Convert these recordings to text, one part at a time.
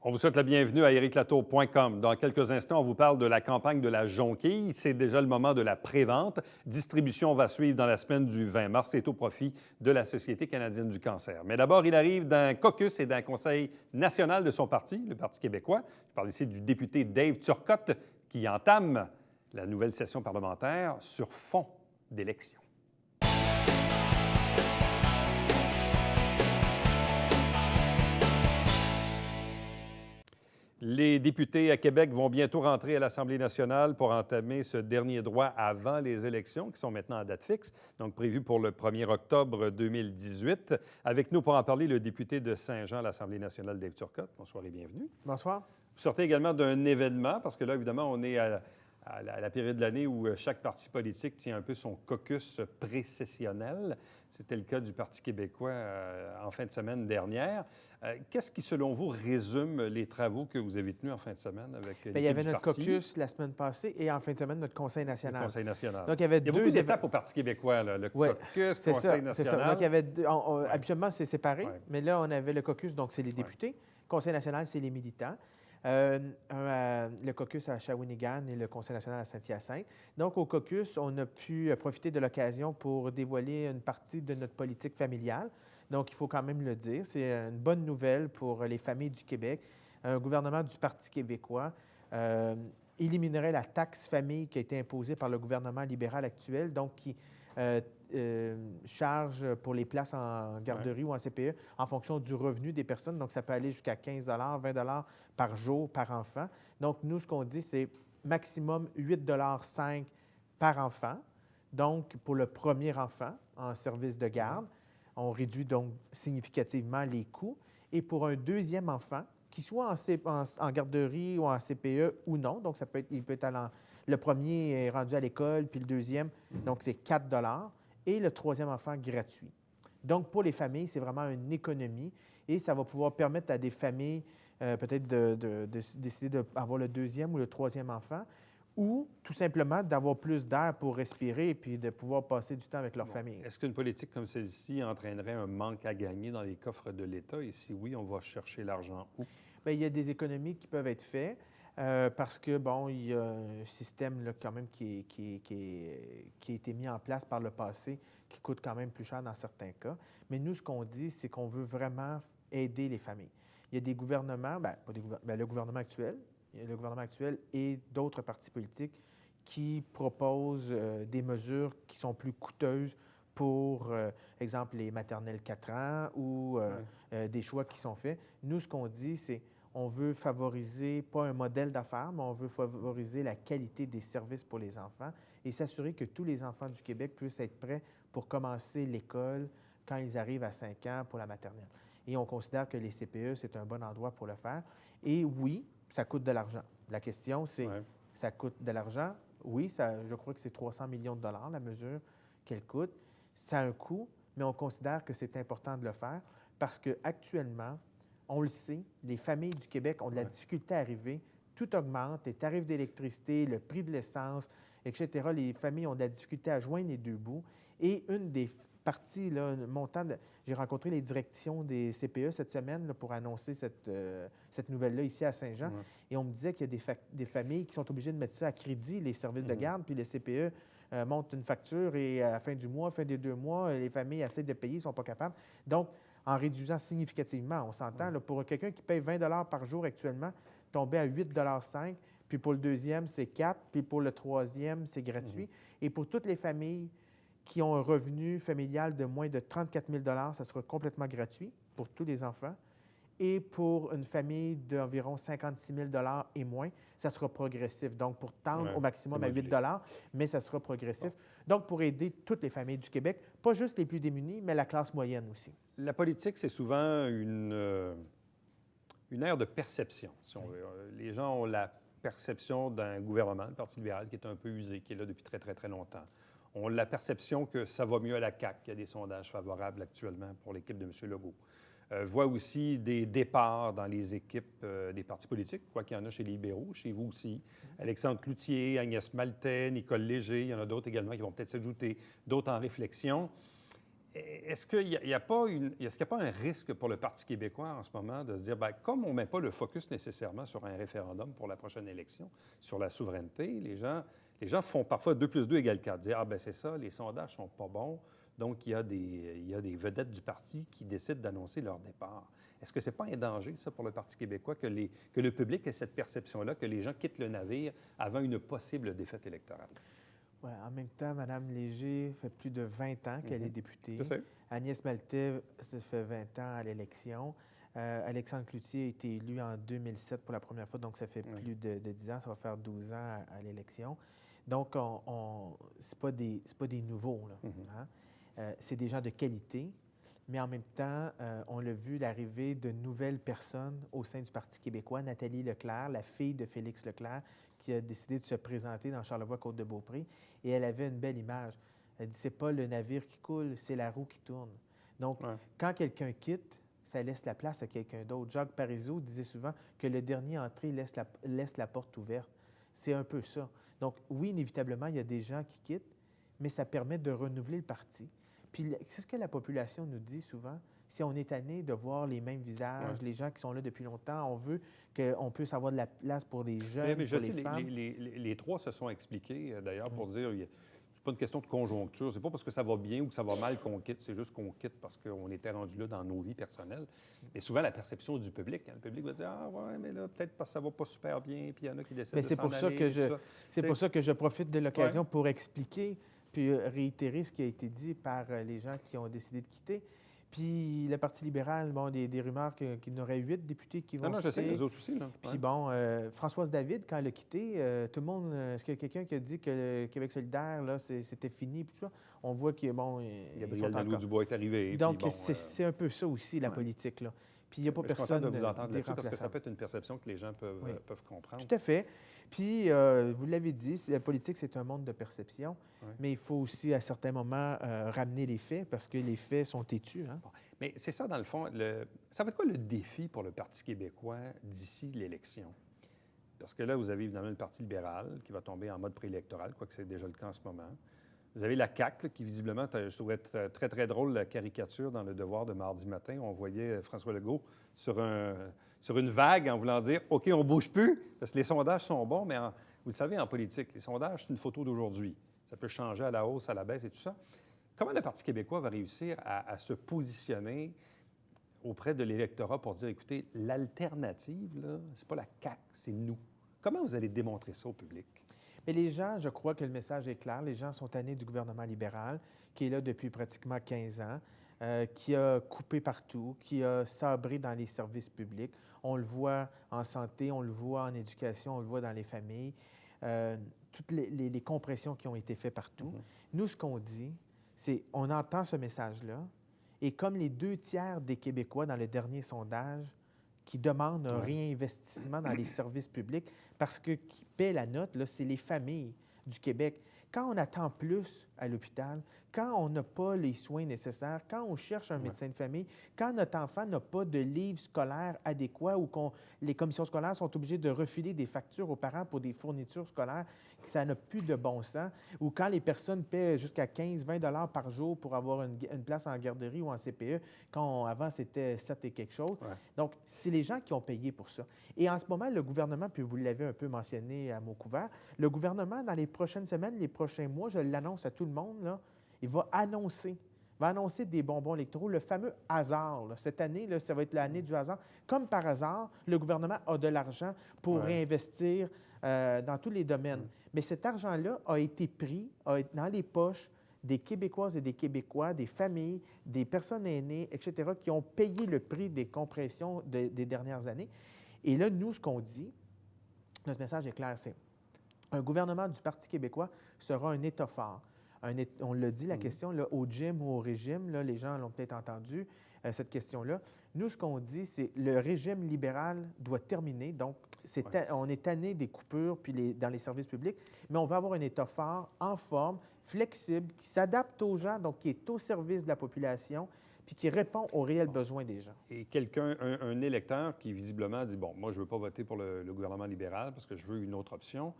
On vous souhaite la bienvenue à ériclatour.com. Dans quelques instants, on vous parle de la campagne de la jonquille. C'est déjà le moment de la prévente. Distribution va suivre dans la semaine du 20 mars. C'est au profit de la Société canadienne du cancer. Mais d'abord, il arrive d'un caucus et d'un conseil national de son parti, le Parti québécois. Je parle ici du député Dave Turcotte qui entame la nouvelle session parlementaire sur fond d'élection. Les députés à Québec vont bientôt rentrer à l'Assemblée nationale pour entamer ce dernier droit avant les élections, qui sont maintenant à date fixe, donc prévues pour le 1er octobre 2018. Avec nous pour en parler, le député de Saint-Jean à l'Assemblée nationale, Dave Turcotte. Bonsoir et bienvenue. Bonsoir. Vous sortez également d'un événement, parce que là, évidemment, on est à la période de l'année où chaque parti politique tient un peu son caucus précessionnel. C'était le cas du Parti québécois en fin de semaine dernière. Qu'est-ce qui, selon vous, résume les travaux que vous avez tenus en fin de semaine avec l'équipe du parti? Il y avait notre caucus la semaine passée et en fin de semaine, notre Conseil national. Le Conseil national. Donc, il y avait beaucoup d'étapes au Parti québécois, là. Le caucus, Conseil national. C'est ça. Donc, il y avait habituellement, c'est séparé, mais là, on avait le caucus, donc c'est les députés. Conseil national, c'est les militants. Le caucus à Shawinigan et le Conseil national à Saint-Hyacinthe. Donc, au caucus, on a pu profiter de l'occasion pour dévoiler une partie de notre politique familiale. Donc, il faut quand même le dire. C'est une bonne nouvelle pour les familles du Québec. Un gouvernement du Parti québécois éliminerait la taxe famille qui a été imposée par le gouvernement libéral actuel, donc qui charge pour les places en garderie ou en CPE en fonction du revenu des personnes. Donc, ça peut aller jusqu'à 15 20 par jour, par enfant. Donc, nous, ce qu'on dit, c'est maximum 8,5 par enfant. Donc, pour le premier enfant en service de garde, on réduit donc significativement les coûts. Et pour un deuxième enfant, qu'il soit en garderie ou en CPE ou non, donc il peut être allant. Le premier est rendu à l'école, puis le deuxième, donc c'est 4 et le troisième enfant gratuit. Donc, pour les familles, c'est vraiment une économie et ça va pouvoir permettre à des familles peut-être de décider d'avoir le deuxième ou le troisième enfant ou tout simplement d'avoir plus d'air pour respirer et puis de pouvoir passer du temps avec leur famille. Est-ce qu'une politique comme celle-ci entraînerait un manque à gagner dans les coffres de l'État? Et si oui, on va chercher l'argent où? Bien, il y a des économies qui peuvent être faites. Parce que, bon, il y a un système là, quand même qui a été mis en place par le passé qui coûte quand même plus cher dans certains cas. Mais nous, ce qu'on dit, c'est qu'on veut vraiment aider les familles. Il y a des gouvernements, le gouvernement actuel, et d'autres partis politiques qui proposent des mesures qui sont plus coûteuses pour, exemple, les maternelles 4 ans ou des choix qui sont faits. Nous, ce qu'on dit, c'est on veut favoriser, pas un modèle d'affaires, mais on veut favoriser la qualité des services pour les enfants et s'assurer que tous les enfants du Québec puissent être prêts pour commencer l'école quand ils arrivent à 5 ans pour la maternelle. Et on considère que les CPE, c'est un bon endroit pour le faire. Et oui, ça coûte de l'argent. La question, c'est, ça coûte de l'argent? Oui, je crois que c'est 300 millions de dollars, la mesure qu'elle coûte. Ça a un coût, mais on considère que c'est important de le faire parce qu'actuellement, on le sait, les familles du Québec ont de la difficulté à arriver. Tout augmente, les tarifs d'électricité, le prix de l'essence, etc. Les familles ont de la difficulté à joindre les deux bouts. Et une des parties, là, j'ai rencontré les directions des CPE cette semaine là, pour annoncer cette nouvelle-là ici à Saint-Jean. Et on me disait qu'il y a des familles qui sont obligées de mettre ça à crédit, les services de garde, puis les CPE montent une facture et à la fin du mois, à la fin des 2 mois, les familles essaient de payer, ils ne sont pas capables. Donc, en réduisant significativement. On s'entend, là, pour quelqu'un qui paye 20 par jour actuellement, tomber à 8,5 puis pour le deuxième, c'est 4 puis pour le troisième, c'est gratuit. Et pour toutes les familles qui ont un revenu familial de moins de 34 000 ça sera complètement gratuit pour tous les enfants. Et pour une famille d'environ 56 000 et moins, ça sera progressif. Donc, pour tendre au maximum à 8 mais ça sera progressif. Donc, pour aider toutes les familles du Québec, pas juste les plus démunies, mais la classe moyenne aussi. La politique, c'est souvent une ère de perception, si on veut. Les gens ont la perception d'un gouvernement, le Parti libéral, qui est un peu usé, qui est là depuis très, très, très longtemps. On a la perception que ça va mieux à la CAQ, qu'il y a des sondages favorables actuellement pour l'équipe de M. Legault. Voit aussi des départs dans les équipes des partis politiques, quoi qu'il y en a chez les libéraux, chez vous aussi. Alexandre Cloutier, Agnès Maltais, Nicole Léger, il y en a d'autres également qui vont peut-être s'ajouter, d'autres en réflexion. Est-ce qu'il n'y a pas un risque pour le Parti québécois en ce moment de se dire, bien, comme on ne met pas le focus nécessairement sur un référendum pour la prochaine élection, sur la souveraineté, les gens font parfois 2 plus 2 égale 4, dire, ah ben c'est ça, les sondages sont pas bons, donc il y a des vedettes du parti qui décident d'annoncer leur départ. Est-ce que ce n'est pas un danger, ça, pour le Parti québécois, que le public ait cette perception-là, que les gens quittent le navire avant une possible défaite électorale? Ouais, en même temps, Mme Léger fait plus de 20 ans qu'elle est députée. Je sais. Agnès Maltais, ça fait 20 ans à l'élection. Alexandre Cloutier a été élu en 2007 pour la première fois, donc ça fait plus de 10 ans. Ça va faire 12 ans à l'élection. Donc, c'est pas des nouveaux, là, hein? C'est des gens de qualité, mais en même temps, on l'a vu, l'arrivée de nouvelles personnes au sein du Parti québécois. Nathalie Leclerc, la fille de Félix Leclerc, qui a décidé de se présenter dans Charlevoix-Côte-de-Beaupré, et elle avait une belle image. Elle dit, c'est pas le navire qui coule, c'est la roue qui tourne. Donc, quand quelqu'un quitte, ça laisse la place à quelqu'un d'autre. Jacques Parizeau disait souvent que le dernier entré laisse la porte ouverte. C'est un peu ça. Donc, oui, inévitablement, il y a des gens qui quittent, mais ça permet de renouveler le parti. Puis, c'est ce que la population nous dit souvent. Si on est tanné de voir les mêmes visages, les gens qui sont là depuis longtemps, on veut qu'on puisse avoir de la place pour les jeunes, mais je pour sais, les femmes. les trois se sont expliqués, d'ailleurs, pour dire, c'est pas une question de conjoncture, c'est pas parce que ça va bien ou que ça va mal qu'on quitte, c'est juste qu'on quitte parce qu'on était rendu là dans nos vies personnelles. Et souvent, la perception du public, hein, le public va dire, ah ouais, mais là, peut-être parce que ça va pas super bien, puis il y en a qui décident de s'en aller. C'est pour ça que je profite de l'occasion pour expliquer puis réitérer ce qui a été dit par les gens qui ont décidé de quitter. Puis le Parti libéral, bon, des rumeurs qu'il y en aurait 8 députés qui vont quitter. Non, je sais, les autres aussi. Là. Puis bon, Françoise David, quand elle a quitté, tout le monde, est-ce qu'il y a quelqu'un qui a dit que le Québec solidaire, là, c'était fini, puis tout ça? On voit que, bon, Gabriel Nadeau-Dubois est arrivé. Donc, bon, c'est un peu ça aussi, la politique, là. Puis il n'y a pas personne de vous entendre là-dessus parce que ça d'irremplaçable. peut être une perception que les gens peuvent comprendre. Tout à fait. Puis, vous l'avez dit, la politique, c'est un monde de perception, mais il faut aussi, à certains moments, ramener les faits parce que les faits sont têtus. Hein? Bon. Mais c'est ça, dans le fond. Ça va être quoi le défi pour le Parti québécois d'ici l'élection? Parce que là, vous avez évidemment le Parti libéral qui va tomber en mode préélectoral, quoique c'est déjà le cas en ce moment. Vous avez la CAQ, là, qui visiblement, je trouvais très, très drôle la caricature dans Le Devoir de mardi matin. On voyait François Legault sur une vague en voulant dire « OK, on ne bouge plus, parce que les sondages sont bons, mais vous le savez, en politique, les sondages, c'est une photo d'aujourd'hui. Ça peut changer à la hausse, à la baisse et tout ça. » Comment le Parti québécois va réussir à se positionner auprès de l'électorat pour dire « Écoutez, l'alternative, là, c'est pas la CAQ, c'est nous. » Comment vous allez démontrer ça au public? Mais les gens, je crois que le message est clair. Les gens sont tannés du gouvernement libéral, qui est là depuis pratiquement 15 ans, qui a coupé partout, qui a sabré dans les services publics. On le voit en santé, on le voit en éducation, on le voit dans les familles. Toutes les compressions qui ont été faites partout. Nous, ce qu'on dit, c'est on entend ce message-là, et comme les 2 tiers des Québécois dans le dernier sondage qui demandent un réinvestissement dans les services publics parce que qui paie la note, là, c'est les familles du Québec. Quand on attend plus à l'hôpital, quand on n'a pas les soins nécessaires, quand on cherche un médecin de famille, quand notre enfant n'a pas de livres scolaires adéquats ou les commissions scolaires sont obligées de refiler des factures aux parents pour des fournitures scolaires, ça n'a plus de bon sens, ou quand les personnes paient jusqu'à 15-20 $ par jour pour avoir une place en garderie ou en CPE, quand avant c'était 7 et quelque chose. Donc, c'est les gens qui ont payé pour ça. Et en ce moment, le gouvernement, puis vous l'avez un peu mentionné à mot couvert, le gouvernement, dans les prochaines semaines, les prochains mois, je l'annonce à tout le monde, là, il va annoncer des bonbons électoraux, le fameux hasard. Là. Cette année, là, ça va être l'année du hasard. Comme par hasard, le gouvernement a de l'argent pour réinvestir dans tous les domaines. Mais cet argent-là a été pris dans les poches des Québécoises et des Québécois, des familles, des personnes aînées, etc., qui ont payé le prix des compressions des dernières années. Et là, nous, ce qu'on dit, notre message est clair, c'est un gouvernement du Parti québécois sera un État fort. On l'a dit, la question, là, au gym ou au régime, là, les gens l'ont peut-être entendu, cette question-là. Nous, ce qu'on dit, c'est le régime libéral doit terminer. Donc, on est tanné des coupures puis dans les services publics, mais on va avoir un État fort, en forme, flexible, qui s'adapte aux gens, donc qui est au service de la population, puis qui répond aux réels besoins des gens. Et un électeur qui visiblement dit, bon, moi, je ne veux pas voter pour le gouvernement libéral parce que je veux une autre option.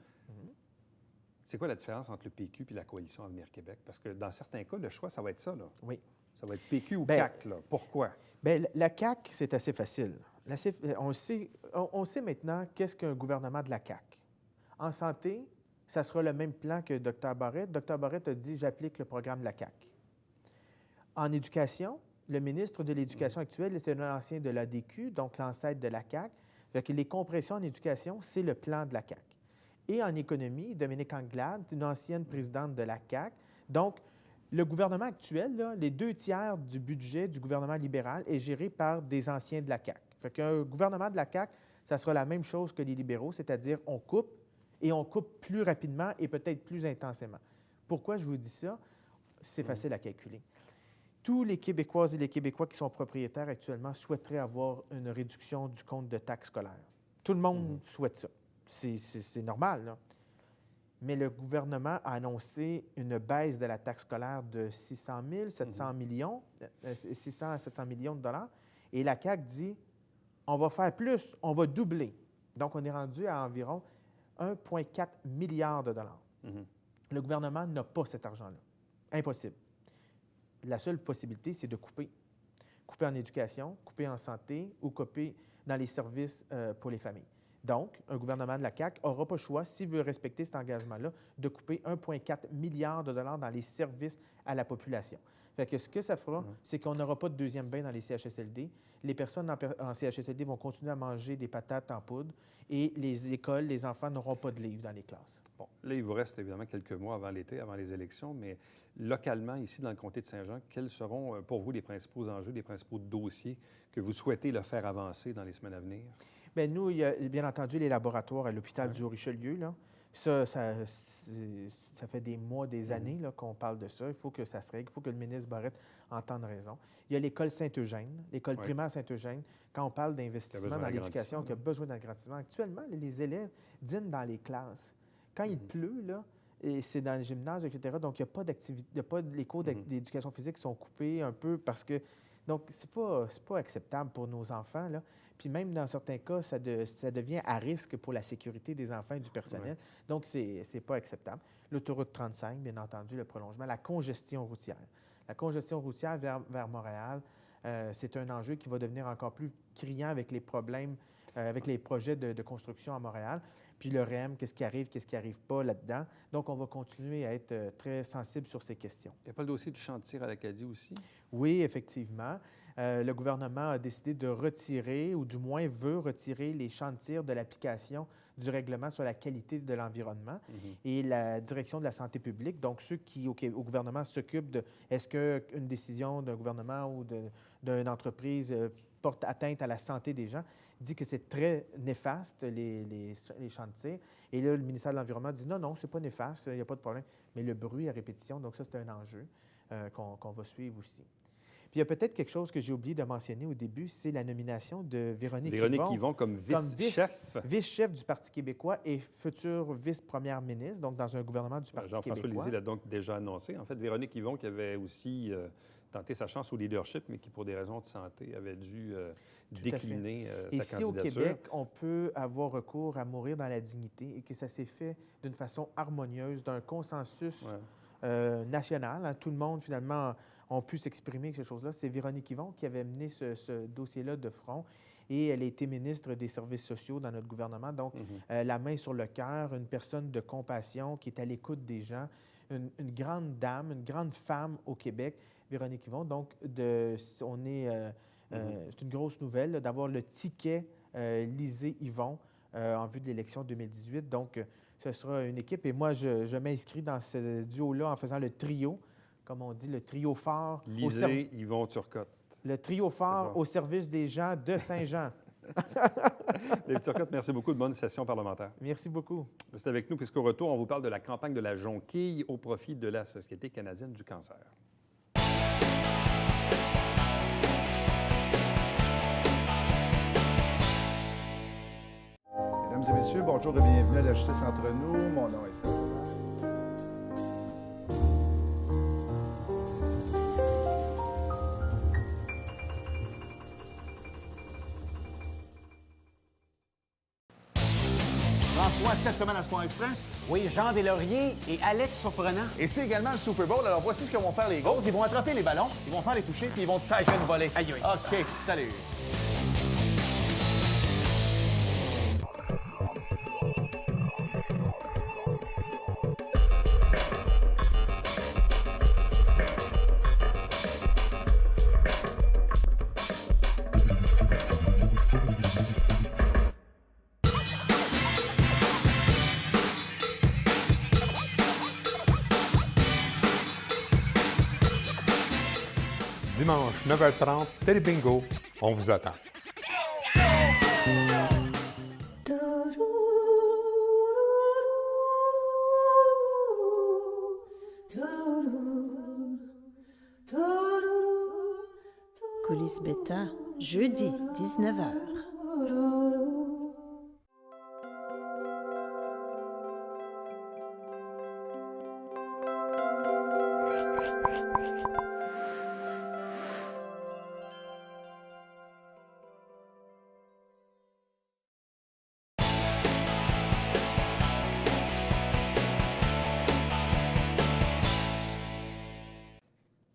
C'est quoi la différence entre le PQ et la Coalition Avenir Québec? Parce que dans certains cas, le choix, ça va être ça, là. Oui. Ça va être PQ ou Bien, CAQ, là. Pourquoi? Bien, la CAQ, c'est assez facile. On sait maintenant qu'est-ce qu'un gouvernement de la CAQ. En santé, ça sera le même plan que Dr Barrette. Dr Barrette a dit « j'applique le programme de la CAQ ». En éducation, le ministre de l'Éducation actuel, c'est un ancien de l'ADQ, donc l'ancêtre de la CAQ. Fait que les compressions en éducation, c'est le plan de la CAQ. Et en économie, Dominique Anglade, une ancienne présidente de la CAQ. Donc, le gouvernement actuel, là, les 2 tiers du budget du gouvernement libéral est géré par des anciens de la CAQ. Fait qu'un gouvernement de la CAQ, ça sera la même chose que les libéraux, c'est-à-dire on coupe et on coupe plus rapidement et peut-être plus intensément. Pourquoi je vous dis ça? C'est facile à calculer. Tous les Québécoises et les Québécois qui sont propriétaires actuellement souhaiteraient avoir une réduction du compte de taxes scolaires. Tout le monde souhaite ça. C'est normal, là. Mais le gouvernement a annoncé une baisse de la taxe scolaire de 600 000, 700 millions, 600 à 700 millions de dollars. Et la CAQ dit, on va faire plus, on va doubler. Donc, on est rendu à environ 1,4 milliard de dollars. Le gouvernement n'a pas cet argent-là. Impossible. La seule possibilité, c'est de couper. Couper en éducation, couper en santé ou couper dans les services pour les familles. Donc, un gouvernement de la CAQ n'aura pas le choix, s'il veut respecter cet engagement-là, de couper 1,4 milliard de dollars dans les services à la population. Fait que ce que ça fera, c'est qu'on n'aura pas de deuxième bain dans les CHSLD. Les personnes en CHSLD vont continuer à manger des patates en poudre et les écoles, les enfants n'auront pas de livres dans les classes. Bon, là, il vous reste évidemment quelques mois avant l'été, avant les élections, mais localement, ici, dans le comté de Saint-Jean, quels seront pour vous les principaux enjeux, les principaux dossiers que vous souhaitez faire avancer dans les semaines à venir? Bien, nous, il y a bien entendu les laboratoires à l'hôpital du Richelieu, là. Ça fait des mois, des années là, qu'on parle de ça. Il faut que ça se règle. Il faut que le ministre Barrette entende raison. Il y a l'école Saint-Eugène, l'école primaire Saint-Eugène. Quand on parle d'investissement dans l'éducation, qui a besoin d'agrandissement, actuellement, les élèves dînent dans les classes. Quand il pleut, là, et c'est dans le gymnase, etc., donc il n'y a pas d'activité, les cours d'éducation physique sont coupés un peu parce que... Donc, c'est pas acceptable pour nos enfants, là. Puis même dans certains cas, ça devient à risque pour la sécurité des enfants et du personnel. Donc, c'est pas acceptable. L'autoroute 35, bien entendu, le prolongement, la congestion routière. La congestion routière vers Montréal, c'est un enjeu qui va devenir encore plus criant avec les problèmes, avec les projets de construction à Montréal. Puis le REM, qu'est-ce qui arrive pas là-dedans. Donc, on va continuer à être très sensible sur ces questions. Il n'y a pas le dossier du champ de tir à l'Acadie aussi? Oui, effectivement. Le gouvernement a décidé de retirer, ou du moins veut retirer, les champs de tir de l'application du règlement sur la qualité de l'environnement et la direction de la santé publique. Donc, ceux qui, au gouvernement, s'occupent de est-ce qu'une décision d'un gouvernement ou d'une entreprise porte atteinte à la santé des gens, dit que c'est très néfaste, les champs de tir. Et là, le ministère de l'Environnement dit non, c'est pas néfaste, il n'y a pas de problème. Mais le bruit à répétition, donc ça, c'est un enjeu qu'on va suivre aussi. Puis il y a peut-être quelque chose que j'ai oublié de mentionner au début, c'est la nomination de Véronique Yvon comme vice-chef. Vice-chef du Parti québécois et future vice-première ministre, donc dans un gouvernement du Parti québécois. Jean-François Lisée l'a donc déjà annoncé. En fait, Véronique Yvon qui avait aussi tenté sa chance au leadership, mais qui, pour des raisons de santé, avait dû décliner sa candidature. Ici, au Québec, on peut avoir recours à mourir dans la dignité et que ça s'est fait d'une façon harmonieuse, d'un consensus national. Hein. Tout le monde, finalement, ont pu s'exprimer ces choses-là. C'est Véronique Yvon qui avait mené ce dossier-là de front et elle a été ministre des Services sociaux dans notre gouvernement. Donc, la main sur le cœur, une personne de compassion qui est à l'écoute des gens, une grande dame, une grande femme au Québec, Véronique Yvon. Donc, c'est une grosse nouvelle là, d'avoir le ticket Lisée-Yvon en vue de l'élection 2018. Donc, ce sera une équipe. Et moi, je m'inscris dans ce duo-là en faisant le trio, comme on dit, le trio fort. Lisée, Yvon Turcotte. Le trio fort au service des gens de Saint-Jean. David Turcotte, merci beaucoup. De bonne session parlementaire. Merci beaucoup. Restez avec nous, puisqu'au retour, on vous parle de la campagne de la jonquille au profit de la Société canadienne du cancer. Mesdames et messieurs, bonjour et bienvenue à la Justice entre nous. Mon nom est Serge. François, cette semaine à Sport Express. Oui, Jean Deslauriers et Alex Surprenant. Et c'est également le Super Bowl. Alors voici ce que vont faire les Ghosts. Ils vont attraper les ballons, ils vont faire les toucher, puis ils vont tirer une volée. Aïe, aïe. OK, salut. Dimanche, 9h30, Télé Bingo, on vous attend. Coulisses Bêta, jeudi, 19h.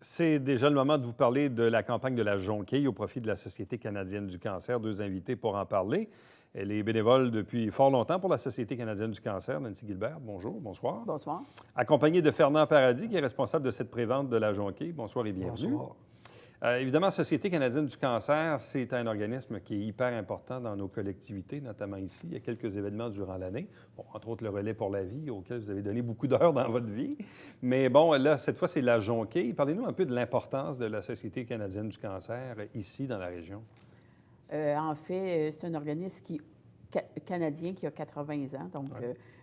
C'est déjà le moment de vous parler de la campagne de la Jonquille au profit de la Société canadienne du cancer. Deux invités pour en parler. Elle est bénévole depuis fort longtemps pour la Société canadienne du cancer. Nancy Gilbert, bonjour, bonsoir. Bonsoir. Accompagnée de Fernand Paradis, qui est responsable de cette prévente de la Jonquille. Bonsoir et bienvenue. Bonsoir. Évidemment, Société canadienne du cancer, c'est un organisme qui est hyper important dans nos collectivités, notamment ici. Il y a quelques événements durant l'année, bon, entre autres le Relais pour la vie, auquel vous avez donné beaucoup d'heures dans votre vie. Mais bon, là, cette fois, c'est la Jonquille. Parlez-nous un peu de l'importance de la Société canadienne du cancer ici, dans la région. En fait, c'est un organisme canadien qui a 80 ans, donc,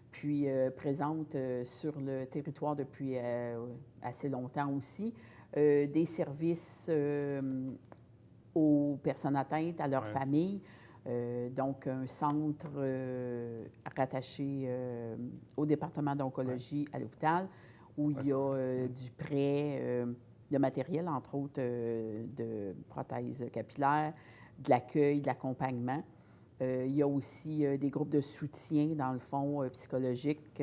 puis présente sur le territoire depuis assez longtemps aussi. Des services aux personnes atteintes, à leurs familles. Donc, un centre rattaché au département d'oncologie à l'hôpital où il y a du prêt de matériel, entre autres de prothèses capillaires, de l'accueil, de l'accompagnement. Il y a aussi des groupes de soutien, dans le fond, psychologique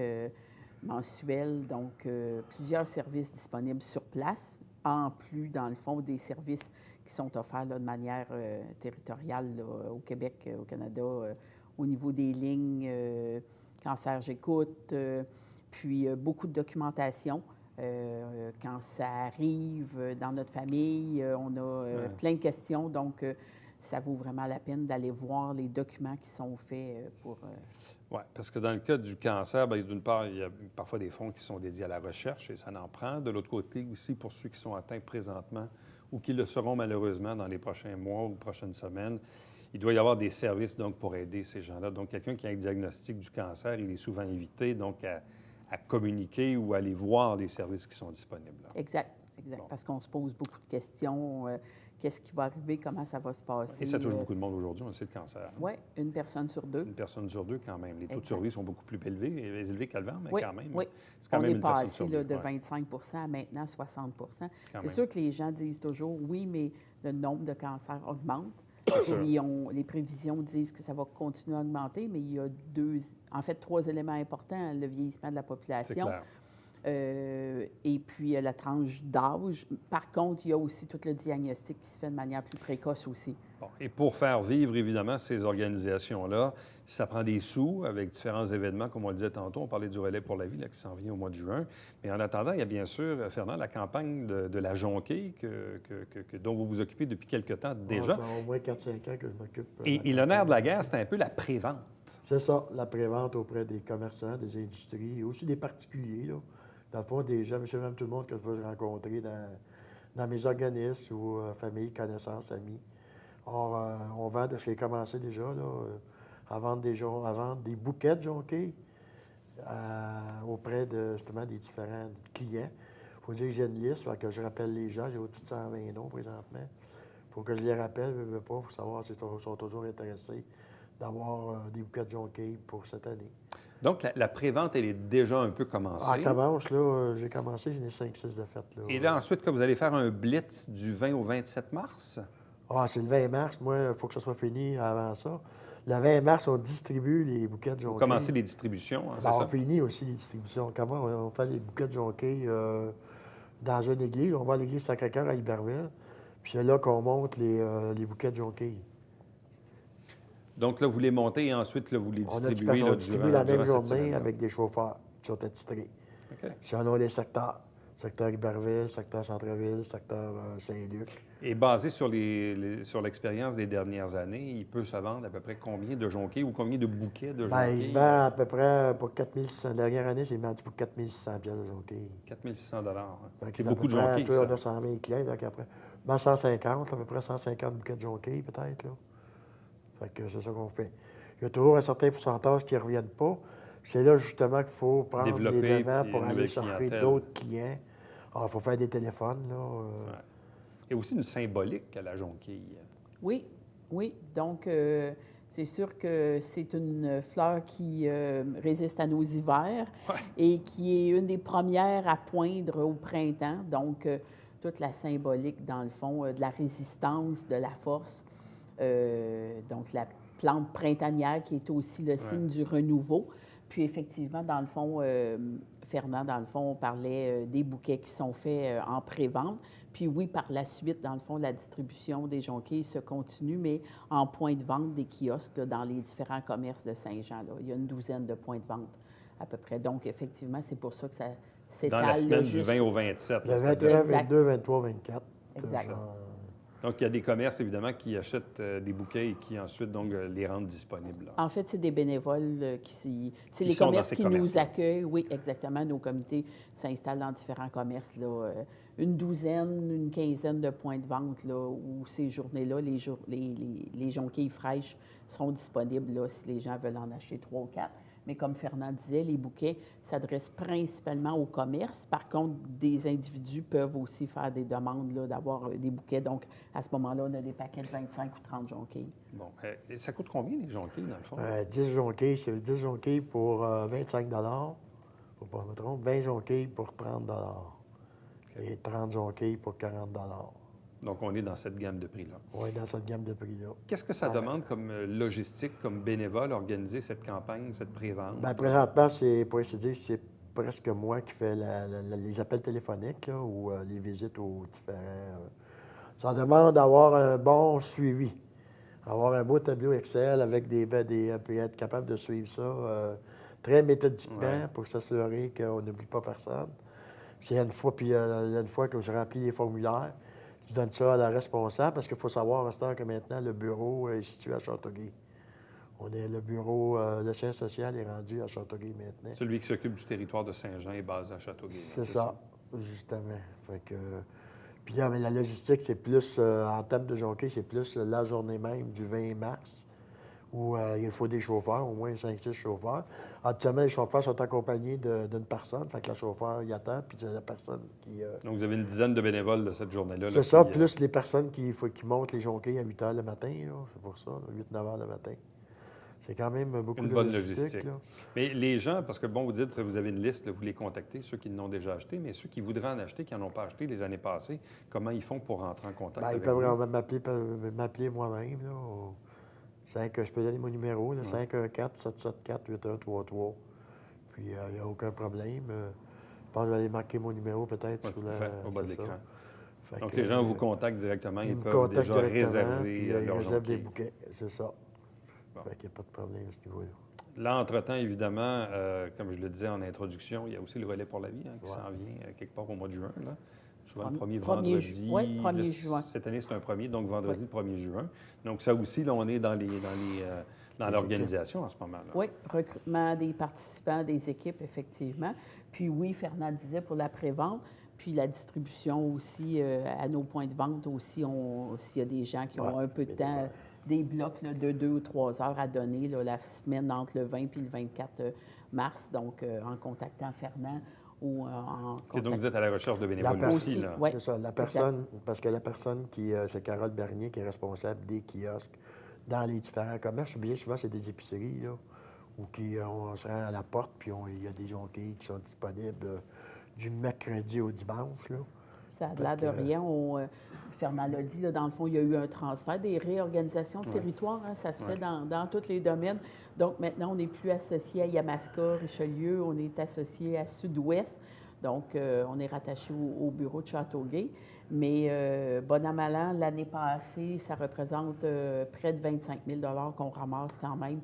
mensuel. Donc, plusieurs services disponibles sur place, en plus, dans le fond, des services qui sont offerts là, de manière territoriale là, au Québec, au Canada, au niveau des lignes Cancer J'écoute, puis beaucoup de documentation. Quand ça arrive dans notre famille, on a plein de questions, donc ça vaut vraiment la peine d'aller voir les documents qui sont faits pour... Oui, parce que dans le cas du cancer, bien, d'une part, il y a parfois des fonds qui sont dédiés à la recherche et ça en prend. De l'autre côté aussi, pour ceux qui sont atteints présentement ou qui le seront malheureusement dans les prochains mois ou prochaines semaines, il doit y avoir des services donc, pour aider ces gens-là. Donc, quelqu'un qui a un diagnostic du cancer, il est souvent invité donc, à communiquer ou à aller voir les services qui sont disponibles. Là. Exact. Bon. Parce qu'on se pose beaucoup de questions. Qu'est-ce qui va arriver? Comment ça va se passer? Et ça touche beaucoup de monde aujourd'hui, on sait le cancer. Hein? Oui, une personne sur deux. Une personne sur deux, quand même. Les taux de survie sont beaucoup plus élevés qu'avant, mais quand même. Oui, c'est quand on même est une personne passé sur deux, de 25 à maintenant 60 C'est même. sûr que les gens disent toujours, oui, mais le nombre de cancers augmente. Puis les prévisions disent que ça va continuer à augmenter, mais il y a trois éléments importants. Le vieillissement de la population. Et puis la tranche d'âge. Par contre, il y a aussi tout le diagnostic qui se fait de manière plus précoce aussi. Bon, et pour faire vivre, évidemment, ces organisations-là, ça prend des sous avec différents événements, comme on le disait tantôt. On parlait du Relais pour la vie là, qui s'en vient au mois de juin. Mais en attendant, il y a bien sûr, Fernand, la campagne de la Jonquille dont vous vous occupez depuis quelque temps déjà. Ça fait au moins 4-5 ans que je m'occupe. Et le nerf de la guerre, c'est un peu la prévente. C'est ça, la prévente auprès des commerçants, des industries, et aussi des particuliers, là. Dans le fond, des gens, monsieur, même tout le monde que je peux rencontrer dans mes organismes ou famille, connaissances, amis. Or, on vend, je l'ai commencé déjà, là, à vendre des bouquets de jonquilles auprès de, justement, des différents clients. Il faut dire que j'ai une liste, fait que je rappelle les gens, j'ai au-dessus de 120 noms présentement. Il faut que je les rappelle, je ne veux pas, pour savoir s'ils sont toujours intéressés d'avoir des bouquets de jonquilles pour cette année. Donc, la prévente, elle est déjà un peu commencée. Elle commence, là. J'ai commencé, j'en ai 5-6 de fêtes, là. Et là, ensuite, que vous allez faire un blitz du 20 au 27 mars? Ah, c'est le 20 mars. Moi, il faut que ça soit fini avant ça. Le 20 mars, on distribue les bouquets de Vous jonquilles. commencez les distributions, hein, c'est Ben, ça? on finit aussi les distributions. Comment on fait les bouquets de jonquilles dans une église? On va à l'église Sacré-Cœur à Iberville. Puis c'est là qu'on monte les bouquets de jonquilles. Donc là, vous les montez et ensuite, là, vous les On distribuez là, distribue la même durant cette journée semaine-là. avec des chauffeurs qui sont attitrés. OK. Selon les secteurs. Secteur Iberville, secteur Centre-Ville, secteur Saint-Luc. Et basé sur sur l'expérience des dernières années, il peut se vendre à peu près combien de jonquilles ou combien de bouquets de Ben, il jonquilles? se vend à peu près pour 4600. La dernière année, c'est vendu pour 4600 pièces de jonquilles. 4 600 hein. Fait que C'est à beaucoup de peu près, jonquilles, toi, ça. on a 100 000 clients, donc après. Ben, 150, à peu près 150 bouquets de jonquilles, peut-être, là. Fait que c'est ça qu'on fait. Il y a toujours un certain pourcentage qui ne reviennent pas. C'est là, justement, qu'il faut prendre Développer, les devants puis pour une aller nouvelle chercher clientèle. d'autres clients. Il faut faire des téléphones, là. Ouais. Il y a aussi une symbolique à la jonquille. Oui, oui. Donc, c'est sûr que c'est une fleur qui résiste à nos hivers et qui est une des premières à poindre au printemps. Donc, toute la symbolique, dans le fond, de la résistance, de la force. Donc, la plante printanière qui est aussi le signe du renouveau. Puis, effectivement, dans le fond, Fernand, dans le fond, on parlait des bouquets qui sont faits en pré-vente. Puis oui, par la suite, dans le fond, la distribution des jonquilles se continue, mais en point de vente des kiosques là, dans les différents commerces de Saint-Jean. Là. Il y a une douzaine de points de vente à peu près. Donc, effectivement, c'est pour ça que ça s'étale. Dans la semaine du jusqu'au- 20 au 27. Le là, 21, c'est-à-dire. 22, 23, 24. Exact. Donc, il y a des commerces, évidemment, qui achètent des bouquets et qui ensuite, donc, les rendent disponibles. là. En fait, c'est des bénévoles c'est les sont dans commerces ces qui nous commerces-là. accueillent. Oui, exactement. Nos comités s'installent dans différents commerces. Là, une douzaine, une quinzaine de points de vente là, où ces journées-là, les jonquilles fraîches seront disponibles là, si les gens veulent en acheter 3 ou 4. Mais comme Fernand disait, les bouquets s'adressent principalement au commerce. Par contre, des individus peuvent aussi faire des demandes là, d'avoir des bouquets. Donc, à ce moment-là, on a des paquets de 25 ou 30 jonquilles. Bon. Et ça coûte combien, les jonquilles, dans le fond? 10 jonquilles, c'est 10 jonquilles pour 25 faut pas me tromper. 20 jonquilles pour 30 et 30 jonquilles pour 40 Donc, on est dans cette gamme de prix-là. Oui, dans cette gamme de prix-là. Qu'est-ce que ça demande comme logistique, comme bénévole, organiser cette campagne, cette pré-vente? Bien, présentement, pour ainsi dire, c'est presque moi qui fais les appels téléphoniques là, ou les visites aux différents... Ça demande d'avoir un bon suivi, avoir un beau tableau Excel avec puis être capable de suivre ça très méthodiquement pour s'assurer qu'on n'oublie pas personne. Puis il y a une fois que je remplis les formulaires, je donne ça à la responsable parce qu'il faut savoir à cette heure que maintenant, le bureau est situé à Châteauguay. Le bureau, le siège social est rendu à Châteauguay maintenant. Celui qui s'occupe du territoire de Saint-Jean est basé à Châteauguay. là, C'est ça, justement. Fait que, puis là, mais la logistique, c'est plus, en termes de jonquilles, c'est plus la journée même du 20 mars, où il faut des chauffeurs, au moins 5-6 chauffeurs. Actuellement, les chauffeurs sont accompagnés d'une personne, fait que le chauffeur y attend, puis c'est la personne qui... Donc, vous avez une dizaine de bénévoles de cette journée-là. c'est ça, plus les personnes qui montent les jonquilles à 8 h le matin, là, c'est pour ça, 8-9 h le matin. C'est quand même beaucoup Une de bonne logistique. logistique. Là. Mais les gens, parce que, bon, vous dites que vous avez une liste, là, vous les contactez, ceux qui l'ont déjà acheté, mais ceux qui voudraient en acheter, qui n'en ont pas acheté les années passées, comment ils font pour rentrer en contact Bien, avec ils peuvent vous? vraiment m'appeler moi-même. Là, je peux donner mon numéro, 514-774-8133. Puis, il n'y a aucun problème. Je pense que je vais aller marquer mon numéro peut-être Ouais, sur tout à fait, au bas de c'est ça. l'écran. Fait Donc, que, les gens vous contactent directement, ils me peuvent contactent déjà directement, réserver puis, leur ils réservent des jonquille. bouquets, c'est ça. Bon. Fait qu'il n'y a pas de problème à ce niveau-là. Là, entre-temps, évidemment, comme je le disais en introduction, il y a aussi le relais pour la vie qui s'en vient quelque part au mois de juin. Là. Souvent le premier vendredi. Oui, 1er juin. Cette année, c'est un premier, donc vendredi, le 1er juin. Donc ça aussi, là, on est dans l'organisation en ce moment-là. Oui, recrutement des participants, des équipes, effectivement. Puis oui, Fernand disait pour la pré-vente, puis la distribution aussi à nos points de vente aussi, s'il y a des gens qui ont un peu de temps, des blocs là, de 2 ou 3 heures à donner là, la semaine entre le 20 et le 24 mars, donc en contactant Fernand ou en Et donc, vous êtes à la recherche de bénévoles aussi. Là. Ouais. C'est ça, parce que la personne c'est Carole Bernier qui est responsable des kiosques dans les différents commerces. Bien souvent, c'est des épiceries, là, où on se rend à la porte, puis il y a des jonquilles qui sont disponibles du mercredi au dimanche, là. Ça a l'air de rien. Fernand l'a dit, là, dans le fond, il y a eu un transfert, des réorganisations de territoire. Hein, ça se fait dans tous les domaines. Donc, maintenant, on n'est plus associé à Yamaska, Richelieu, on est associé à Sud-Ouest. Donc, on est rattaché au bureau de Châteauguay. Mais, bon an, mal an, l'année passée, ça représente près de 25 000 qu'on ramasse quand même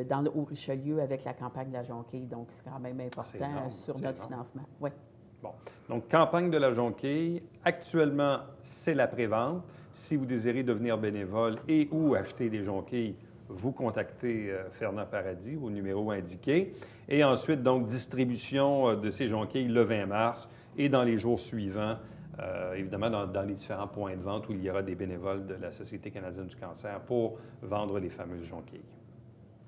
dans le Haut-Richelieu avec la campagne de la Jonquille. Donc, c'est quand même important énorme, sur c'est notre énorme. financement. Oui. Bon. Donc, campagne de la Jonquille. Actuellement, c'est la prévente. Si vous désirez devenir bénévole et ou acheter des jonquilles, vous contactez Fernand Paradis au numéro indiqué. Et ensuite, donc, distribution de ces jonquilles le 20 mars et dans les jours suivants, évidemment, dans les différents points de vente où il y aura des bénévoles de la Société canadienne du cancer pour vendre les fameuses jonquilles.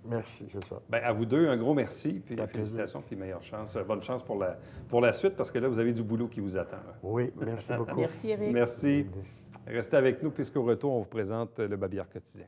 Merci, c'est ça. Bien, à vous deux, un gros merci, puis Ça félicitations, puis meilleure chance. Bonne chance pour la suite, parce que là, vous avez du boulot qui vous attend. Là. Oui, merci beaucoup. Merci, Éric. Merci. Restez avec nous, puisqu'au retour, on vous présente le Babillard quotidien.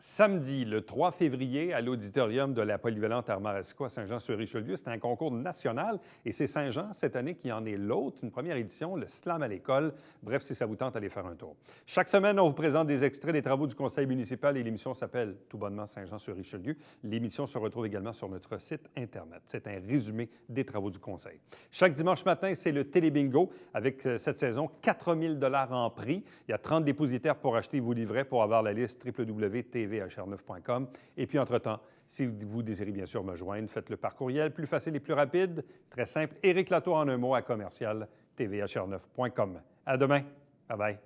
Samedi, le 3 février, à l'auditorium de la Polyvalente Armaresco à Saint-Jean-sur-Richelieu, c'est un concours national et c'est Saint-Jean cette année qui en est l'autre, une première édition, le Slam à l'école. Bref, si ça vous tente, allez faire un tour. Chaque semaine, on vous présente des extraits des travaux du conseil municipal et l'émission s'appelle tout bonnement Saint-Jean-sur-Richelieu. L'émission se retrouve également sur notre site Internet. C'est un résumé des travaux du conseil. Chaque dimanche matin, c'est le Télébingo avec cette saison 4 000 $ en prix. Il y a 30 dépositaires pour acheter vos livrets pour avoir la liste www.tvhr9.com. Et puis, entre-temps, si vous désirez bien sûr me joindre, faites-le par courriel, plus facile et plus rapide, très simple. Éric Latour en un mot à commercial tvhr9.com. À demain. Bye bye.